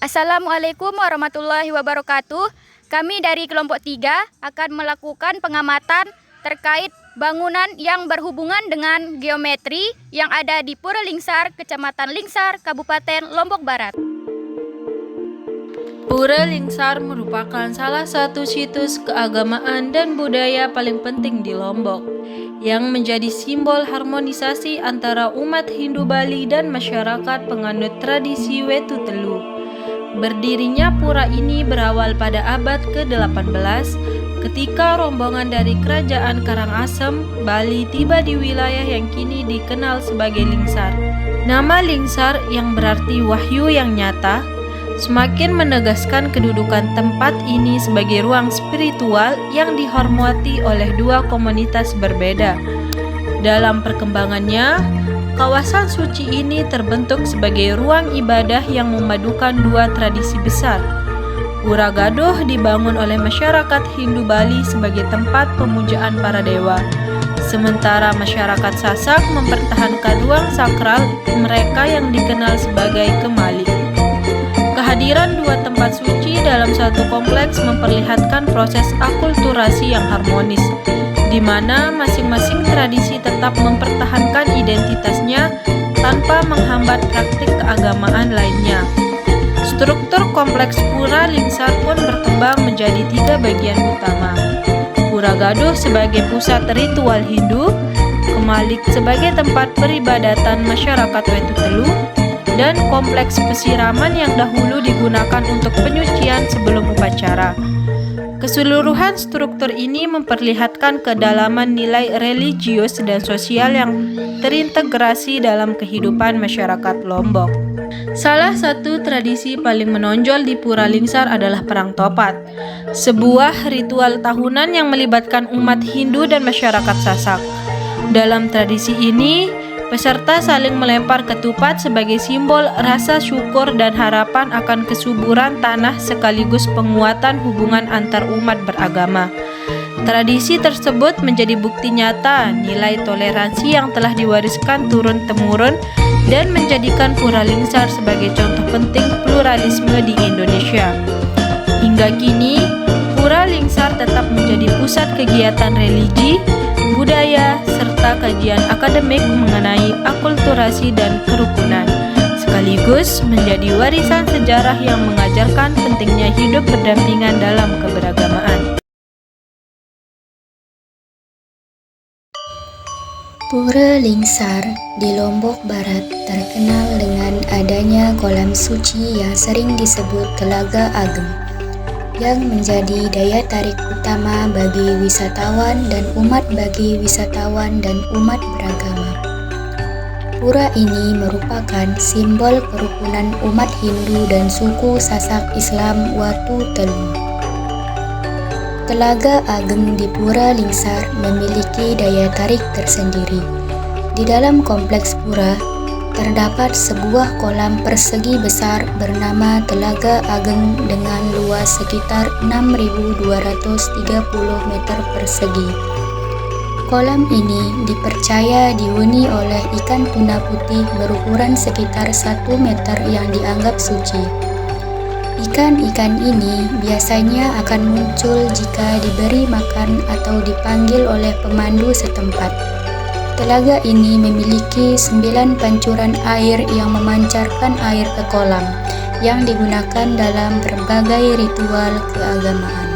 Assalamualaikum warahmatullahi wabarakatuh. Kami dari kelompok 3 akan melakukan pengamatan terkait bangunan yang berhubungan dengan geometri yang ada di Pura Lingsar, Kecamatan Lingsar, Kabupaten Lombok Barat. Pura Lingsar merupakan salah satu situs keagamaan dan budaya paling penting di Lombok, yang menjadi simbol harmonisasi antara umat Hindu Bali dan masyarakat penganut tradisi Wetu Telu. Berdirinya pura ini berawal pada abad ke-18 ketika rombongan dari Kerajaan Karangasem, Bali tiba di wilayah yang kini dikenal sebagai Lingsar. Nama Lingsar yang berarti wahyu yang nyata semakin menegaskan kedudukan tempat ini sebagai ruang spiritual yang dihormati oleh dua komunitas berbeda. Dalam perkembangannya, kawasan suci ini terbentuk sebagai ruang ibadah yang memadukan dua tradisi besar. Pura Gaduh dibangun oleh masyarakat Hindu Bali sebagai tempat pemujaan para dewa, sementara masyarakat Sasak mempertahankan ruang sakral mereka yang dikenal sebagai Kemali. Kehadiran dua tempat suci dalam satu kompleks memperlihatkan proses akulturasi yang harmonis, di mana masing-masing tradisi tetap mempertahankan identitasnya tanpa menghambat praktik keagamaan lainnya. Struktur kompleks Pura Lingsar pun berkembang menjadi 3 bagian utama. Pura Gaduh sebagai pusat ritual Hindu, Kemalik sebagai tempat peribadatan masyarakat Wetu Telu, dan kompleks pesiraman yang dahulu digunakan untuk penyucian sebelum upacara. Keseluruhan struktur ini memperlihatkan kedalaman nilai religius dan sosial yang terintegrasi dalam kehidupan masyarakat Lombok. Salah satu tradisi paling menonjol di Pura Lingsar adalah Perang Topat, sebuah ritual tahunan yang melibatkan umat Hindu dan masyarakat Sasak. Dalam tradisi ini, peserta saling melempar ketupat sebagai simbol rasa syukur dan harapan akan kesuburan tanah sekaligus penguatan hubungan antar umat beragama. Tradisi tersebut menjadi bukti nyata nilai toleransi yang telah diwariskan turun-temurun dan menjadikan Pura Lingsar sebagai contoh penting pluralisme di Indonesia. Hingga kini, Pura Lingsar tetap menjadi pusat kegiatan religi, budaya, serta kajian akademik mengenai akulturasi dan kerukunan, sekaligus menjadi warisan sejarah yang mengajarkan pentingnya hidup berdampingan dalam keberagamaan. Pura Lingsar di Lombok Barat terkenal dengan adanya kolam suci yang sering disebut Telaga Ageng, yang menjadi daya tarik utama bagi wisatawan dan umat beragama. Pura ini merupakan simbol kerukunan umat Hindu dan suku Sasak Islam Watu Telu. Telaga Ageng di Pura Lingsar memiliki daya tarik tersendiri. Di dalam kompleks pura terdapat sebuah kolam persegi besar bernama Telaga Ageng dengan luas sekitar 6.230 meter persegi. Kolam ini dipercaya dihuni oleh ikan tuna putih berukuran sekitar 1 meter yang dianggap suci. Ikan-ikan ini biasanya akan muncul jika diberi makan atau dipanggil oleh pemandu setempat. Telaga ini memiliki 9 pancuran air yang memancarkan air ke kolam, yang digunakan dalam berbagai ritual keagamaan.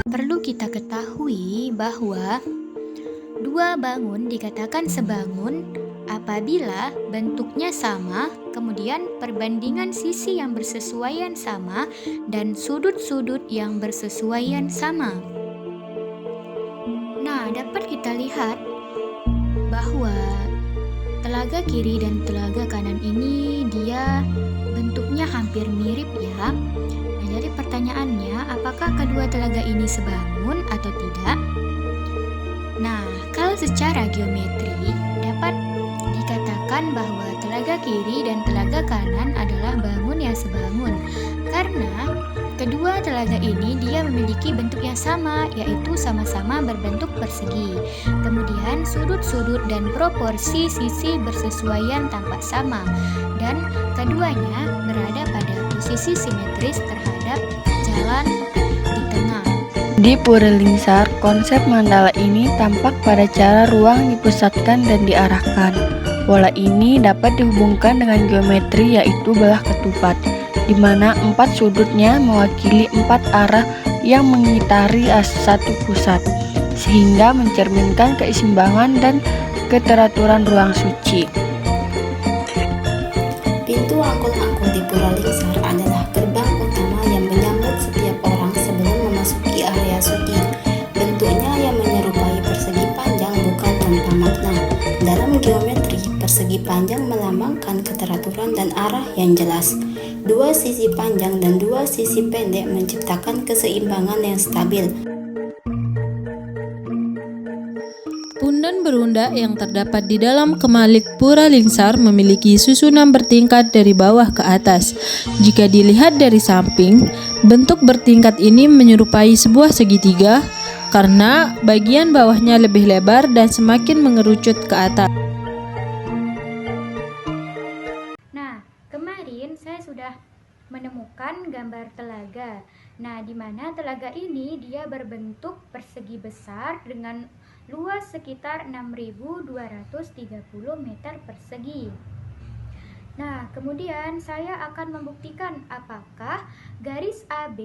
Perlu kita ketahui bahwa dua bangun dikatakan sebangun apabila bentuknya sama, kemudian perbandingan sisi yang bersesuaian sama, dan sudut-sudut yang bersesuaian sama. Nah, dapat kita lihat bahwa telaga kiri dan telaga kanan ini dia bentuknya hampir mirip ya. Nah, jadi pertanyaannya, apakah kedua telaga ini sebangun atau tidak? Nah, kalau secara geometri dapat dikatakan bahwa telaga kiri dan telaga kanan adalah bangun yang sebangun, karena kedua telaga ini dia memiliki bentuk yang sama, yaitu sama-sama berbentuk persegi. Kemudian sudut-sudut dan proporsi sisi bersesuaian tampak sama, dan keduanya berada pada sisi simetris terhadap jalan di tengah. Di pura lingsar, konsep mandala ini tampak pada cara ruang dipusatkan dan diarahkan. Pola ini dapat dihubungkan dengan geometri yaitu belah ketupat, di mana 4 sudutnya mewakili 4 arah yang mengitari satu pusat, sehingga mencerminkan keseimbangan dan keteraturan ruang suci. Pintu angkul-angkul di Pura Lingsar adalah gerbang utama yang menyambut setiap orang sebelum memasuki area suci. Bentuknya yang menyerupai persegi panjang bukan tanpa makna. Dalam geometri, persegi panjang melambangkan keteraturan dan arah yang jelas. Dua sisi panjang dan dua sisi pendek menciptakan keseimbangan yang stabil. Pundan berundak yang terdapat di dalam kemalik Pura Lingsar memiliki susunan bertingkat dari bawah ke atas. Jika dilihat dari samping, bentuk bertingkat ini menyerupai sebuah segitiga karena bagian bawahnya lebih lebar dan semakin mengerucut ke atas. Nah, kemarin saya sudah menemukan gambar telaga. Nah, di mana telaga ini dia berbentuk persegi besar dengan luas sekitar 6.230 meter persegi. Nah, kemudian saya akan membuktikan apakah garis AB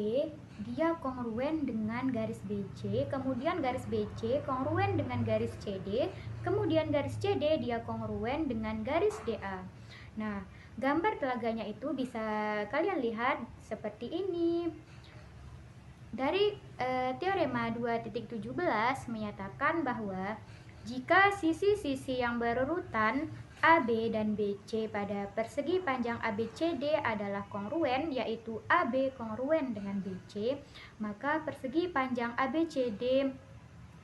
dia kongruen dengan garis BC, kemudian garis BC kongruen dengan garis CD, kemudian garis CD dia kongruen dengan garis DA. Nah, gambar telaganya itu bisa kalian lihat seperti ini. Dari teorema 2.17 menyatakan bahwa jika sisi-sisi yang berurutan AB dan BC pada persegi panjang ABCD adalah kongruen, yaitu AB kongruen dengan BC, maka persegi panjang ABCD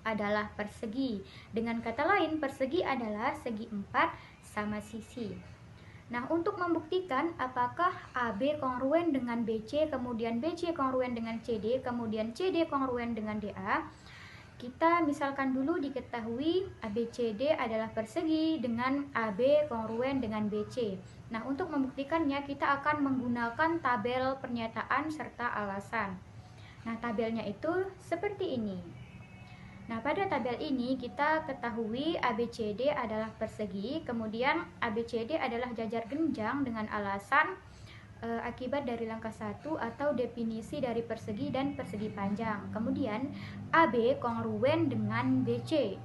adalah persegi. Dengan kata lain, persegi adalah segi 4 sama sisi. Nah, untuk membuktikan apakah AB kongruen dengan BC, kemudian BC kongruen dengan CD, kemudian CD kongruen dengan DA, kita misalkan dulu diketahui ABCD adalah persegi dengan AB kongruen dengan BC. Nah, untuk membuktikannya kita akan menggunakan tabel pernyataan serta alasan. Nah, tabelnya itu seperti ini. Nah, pada tabel ini kita ketahui ABCD adalah persegi, kemudian ABCD adalah jajar genjang dengan alasan akibat dari langkah 1 atau definisi dari persegi dan persegi panjang. Kemudian AB kongruen dengan BC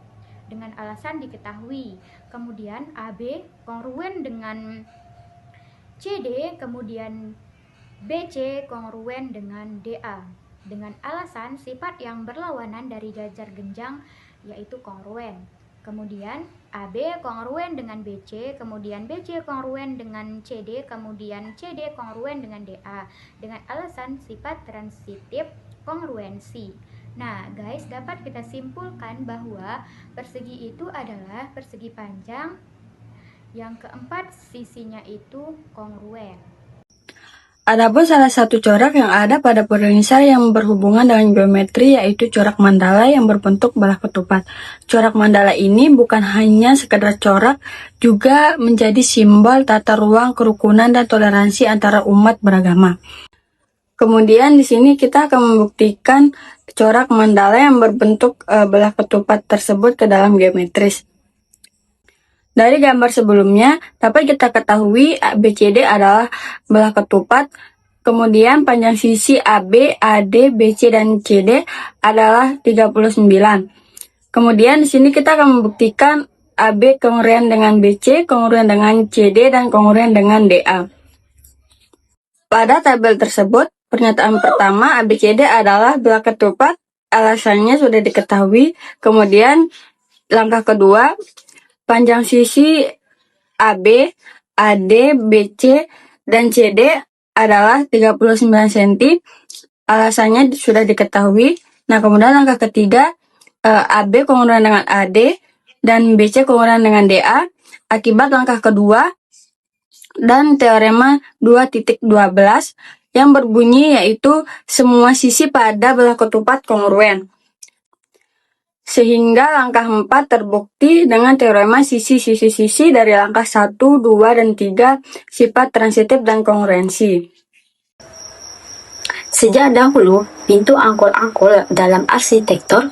dengan alasan diketahui. Kemudian AB kongruen dengan CD, kemudian BC kongruen dengan DA dengan alasan sifat yang berlawanan dari jajar genjang yaitu kongruen. Kemudian AB kongruen dengan BC, kemudian BC kongruen dengan CD, kemudian CD kongruen dengan DA dengan alasan sifat transitif kongruensi. Nah, guys, dapat kita simpulkan bahwa persegi itu adalah persegi panjang yang keempat sisinya itu kongruen. Adapun salah satu corak yang ada pada Pura Lingsar yang berhubungan dengan geometri yaitu corak mandala yang berbentuk belah ketupat. Corak mandala ini bukan hanya sekedar corak, juga menjadi simbol tata ruang kerukunan dan toleransi antara umat beragama. Kemudian di sini kita akan membuktikan corak mandala yang berbentuk belah ketupat tersebut ke dalam geometris. Dari gambar sebelumnya, dapat kita ketahui ABCD adalah belah ketupat, kemudian panjang sisi AB, AD, BC, dan CD adalah 39. Kemudian di sini kita akan membuktikan AB kongruen dengan BC, kongruen dengan CD, dan kongruen dengan DA. Pada tabel tersebut, pernyataan pertama ABCD adalah belah ketupat, alasannya sudah diketahui. Kemudian langkah kedua, panjang sisi AB, AD, BC, dan CD adalah 39 cm. Alasannya sudah diketahui. Nah, kemudian langkah ketiga, AB kongruen dengan AD dan BC kongruen dengan DA akibat langkah kedua dan teorema 2.12 yang berbunyi yaitu semua sisi pada belah ketupat kongruen. Sehingga langkah 4 terbukti dengan teorema sisi-sisi-sisi dari langkah 1, 2, dan 3 sifat transitif dan kongruensi. Sejak dahulu, pintu angkul-angkul dalam arsitektur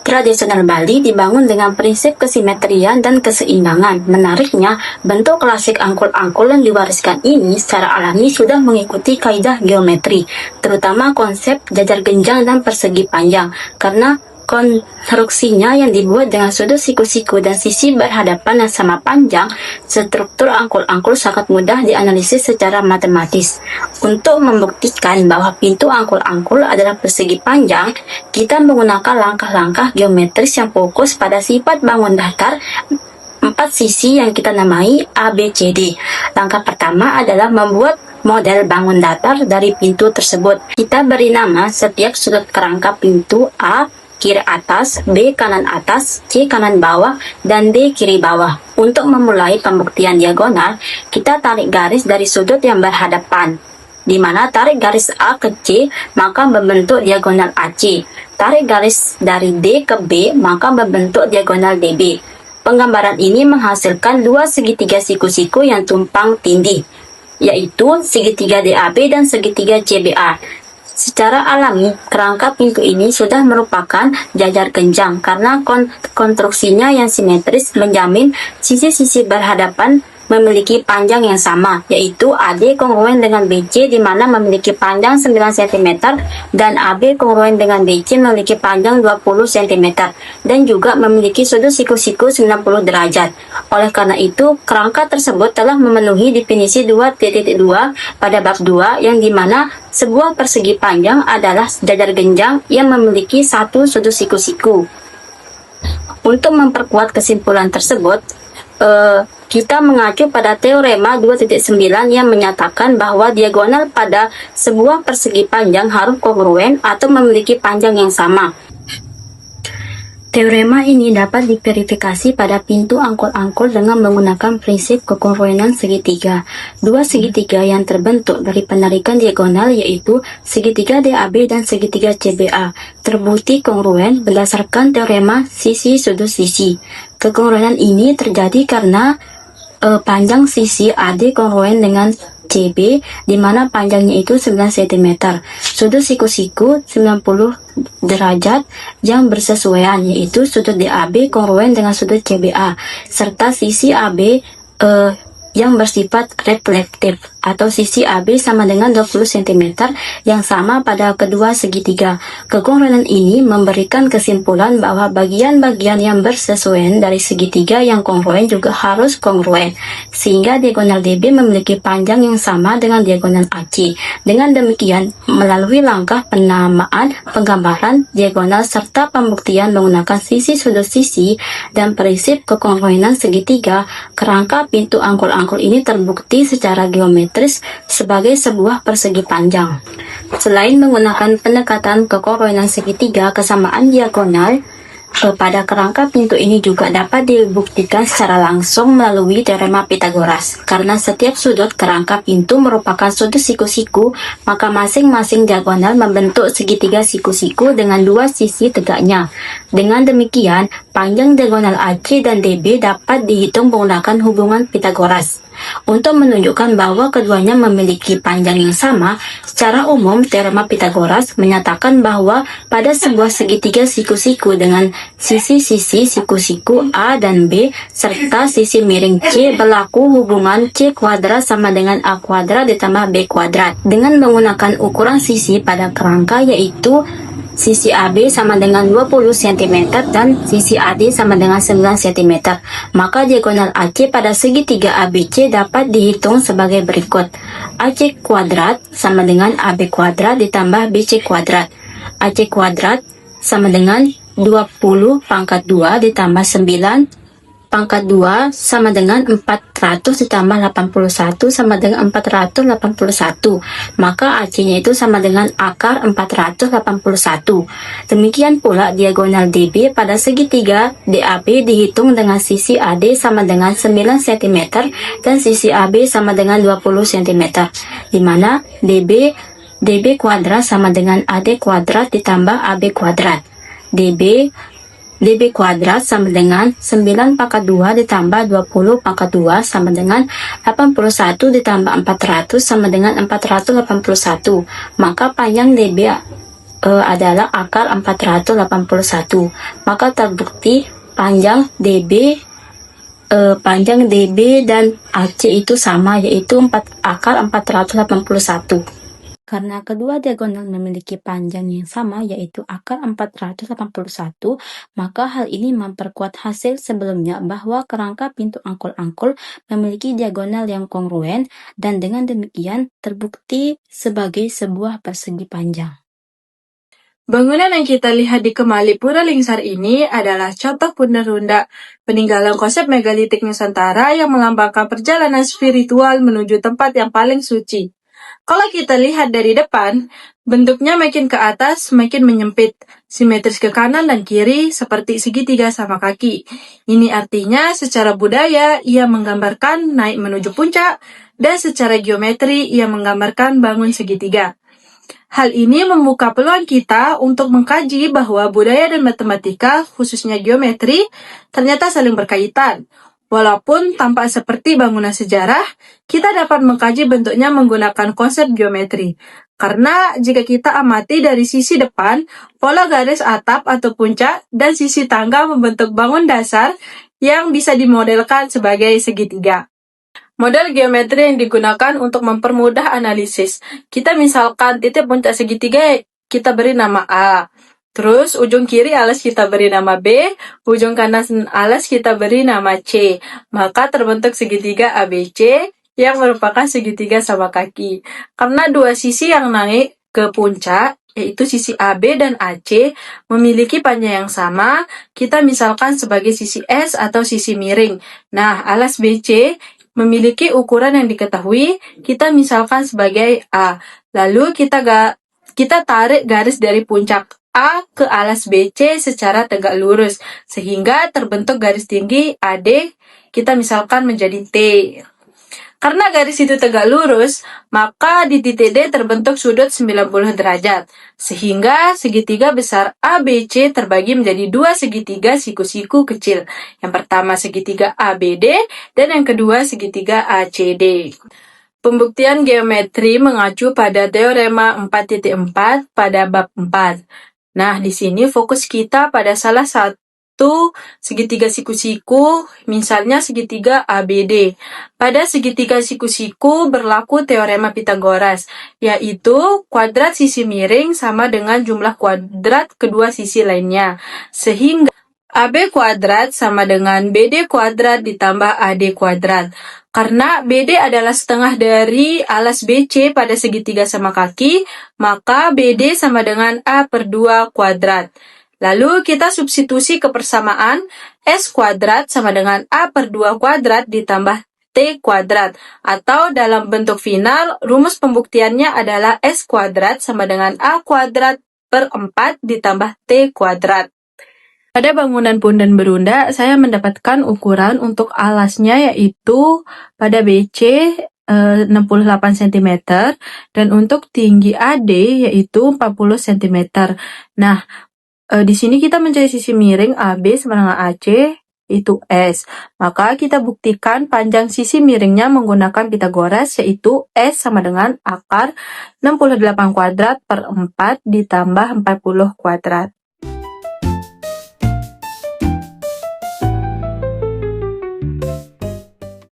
tradisional Bali dibangun dengan prinsip kesimetrian dan keseimbangan. Menariknya, bentuk klasik angkul-angkul yang diwariskan ini secara alami sudah mengikuti kaidah geometri, terutama konsep jajar genjang dan persegi panjang, karena konstruksinya yang dibuat dengan sudut siku-siku dan sisi berhadapan yang sama panjang. Struktur angkul-angkul sangat mudah dianalisis secara matematis. Untuk membuktikan bahwa pintu angkul-angkul adalah persegi panjang, kita menggunakan langkah-langkah geometris yang fokus pada sifat bangun datar 4 sisi yang kita namai ABCD. Langkah pertama adalah membuat model bangun datar dari pintu tersebut. Kita beri nama setiap sudut kerangka pintu: A kiri atas, B kanan atas, C kanan bawah, dan D kiri bawah. Untuk memulai pembuktian diagonal, kita tarik garis dari sudut yang berhadapan, di mana tarik garis A ke C maka membentuk diagonal AC. Tarik garis dari D ke B maka membentuk diagonal DB. Penggambaran ini menghasilkan dua segitiga siku-siku yang tumpang tindih, yaitu segitiga DAB dan segitiga CBA. Secara alami, kerangka pintu ini sudah merupakan jajar genjang karena konstruksinya yang simetris menjamin sisi-sisi berhadapan memiliki panjang yang sama, yaitu AD kongruen dengan BC di mana memiliki panjang 9 cm dan AB kongruen dengan BC memiliki panjang 20 cm dan juga memiliki sudut siku-siku 90 derajat. Oleh karena itu, kerangka tersebut telah memenuhi definisi 2.2 pada bab 2 yang dimana sebuah persegi panjang adalah jajar genjang yang memiliki satu sudut siku-siku. Untuk memperkuat kesimpulan tersebut, kita mengacu pada teorema 2.9 yang menyatakan bahwa diagonal pada sebuah persegi panjang harus kongruen atau memiliki panjang yang sama. Teorema ini dapat diverifikasi pada pintu angkul-angkul dengan menggunakan prinsip kekongruenan segitiga. Dua segitiga yang terbentuk dari penarikan diagonal yaitu segitiga DAB dan segitiga CBA terbukti kongruen berdasarkan teorema sisi sudut sisi. Kekongruenan ini terjadi karena panjang sisi AD kongruen dengan CB di mana panjangnya itu 9 cm. Sudut siku-siku 90 derajat yang bersesuaian yaitu sudut DAB kongruen dengan sudut CBA serta sisi AB yang bersifat reflektif atau sisi AB sama dengan 20 cm yang sama pada kedua segitiga. Kekongruenan ini memberikan kesimpulan bahwa bagian-bagian yang bersesuaian dari segitiga yang kongruen juga harus kongruen, sehingga diagonal DB memiliki panjang yang sama dengan diagonal AC. Dengan demikian, melalui langkah penamaan, penggambaran diagonal serta pembuktian menggunakan sisi sudut sisi dan prinsip kekongruenan segitiga, kerangka pintu angkul-angkul ini terbukti secara geometris sebagai sebuah persegi panjang. Selain menggunakan pendekatan kekongruenan segitiga, kesamaan diagonal pada kerangka pintu ini juga dapat dibuktikan secara langsung melalui teorema Pythagoras. Karena setiap sudut kerangka pintu merupakan sudut siku-siku, maka masing-masing diagonal membentuk segitiga siku-siku dengan dua sisi tegaknya. Dengan demikian, panjang diagonal AC dan DB dapat dihitung menggunakan hubungan Pythagoras. Untuk menunjukkan bahwa keduanya memiliki panjang yang sama, secara umum teorema Pythagoras menyatakan bahwa pada sebuah segitiga siku-siku dengan sisi-sisi siku-siku A dan B serta sisi miring C berlaku hubungan C kuadrat sama dengan A kuadrat ditambah B kuadrat dengan menggunakan ukuran sisi pada kerangka yaitu sisi AB sama dengan 20 cm dan sisi AD sama dengan 9 cm. Maka diagonal AC pada segitiga ABC dapat dihitung sebagai berikut. AC kuadrat sama dengan AB kuadrat ditambah BC kuadrat. AC kuadrat sama dengan 20 pangkat 2 ditambah 9 pangkat 2 sama dengan 400 ditambah 81 sama dengan 481. Maka AC-nya itu sama dengan akar 481. Demikian pula diagonal DB pada segitiga DAB dihitung dengan sisi AD sama dengan 9 cm dan sisi AB sama dengan 20 cm. Di mana DB kuadrat sama dengan AD kuadrat ditambah AB kuadrat. DB DB kuadrat sama dengan 9 pangkat 2 ditambah 20 pangkat 2 sama dengan 81 ditambah 400 sama dengan 481. Maka panjang DB adalah akar 481. Maka terbukti panjang DB dan AC itu sama, yaitu akar 481. Karena kedua diagonal memiliki panjang yang sama, yaitu akar 481, maka hal ini memperkuat hasil sebelumnya bahwa kerangka pintu angkul-angkul memiliki diagonal yang kongruen, dan dengan demikian terbukti sebagai sebuah persegi panjang. Bangunan yang kita lihat di Kemali Pura Lingsar ini adalah contoh pundak-runda peninggalan konsep megalitik Nusantara yang melambangkan perjalanan spiritual menuju tempat yang paling suci. Kalau kita lihat dari depan, bentuknya makin ke atas makin menyempit, simetris ke kanan dan kiri seperti segitiga sama kaki. Ini artinya secara budaya ia menggambarkan naik menuju puncak, dan secara geometri ia menggambarkan bangun segitiga. Hal ini membuka peluang kita untuk mengkaji bahwa budaya dan matematika, khususnya geometri, ternyata saling berkaitan. Walaupun tampak seperti bangunan sejarah, kita dapat mengkaji bentuknya menggunakan konsep geometri. Karena jika kita amati dari sisi depan, pola garis atap atau puncak, dan sisi tangga membentuk bangun dasar yang bisa dimodelkan sebagai segitiga. Model geometri yang digunakan untuk mempermudah analisis. Kita misalkan titik puncak segitiga kita beri nama A. Terus ujung kiri alas kita beri nama B, ujung kanan alas kita beri nama C. Maka terbentuk segitiga ABC yang merupakan segitiga sama kaki. Karena dua sisi yang naik ke puncak, yaitu sisi AB dan AC, memiliki panjang yang sama, kita misalkan sebagai sisi S atau sisi miring. Nah, alas BC memiliki ukuran yang diketahui, kita misalkan sebagai A. Lalu kita tarik garis dari puncak A ke alas BC secara tegak lurus, sehingga terbentuk garis tinggi AD, kita misalkan menjadi T. Karena garis itu tegak lurus, maka di titik D terbentuk sudut 90 derajat, sehingga segitiga besar ABC terbagi menjadi dua segitiga siku-siku kecil. Yang pertama segitiga ABD, dan yang kedua segitiga ACD. Pembuktian geometri mengacu pada teorema 4.4 pada bab 4. Nah, di sini fokus kita pada salah satu segitiga siku-siku, misalnya segitiga ABD. Pada segitiga siku-siku berlaku teorema Pitagoras, yaitu kuadrat sisi miring sama dengan jumlah kuadrat kedua sisi lainnya. Sehingga AB kuadrat sama dengan BD kuadrat ditambah AD kuadrat. Karena BD adalah setengah dari alas BC pada segitiga sama kaki, maka BD sama dengan A/2 kuadrat. Lalu kita substitusi kepersamaan S kuadrat sama dengan A/2 kuadrat ditambah T kuadrat. Atau dalam bentuk final, rumus pembuktiannya adalah S kuadrat sama dengan A kuadrat per 4 ditambah T kuadrat. Pada bangunan Punden Berunda, saya mendapatkan ukuran untuk alasnya yaitu pada BC 68 cm dan untuk tinggi AD yaitu 40 cm. Nah, di sini kita mencari sisi miring AB sama dengan AC, itu S. Maka kita buktikan panjang sisi miringnya menggunakan Pitagoras, yaitu S sama dengan akar 68 kuadrat per 4 ditambah 40 kuadrat.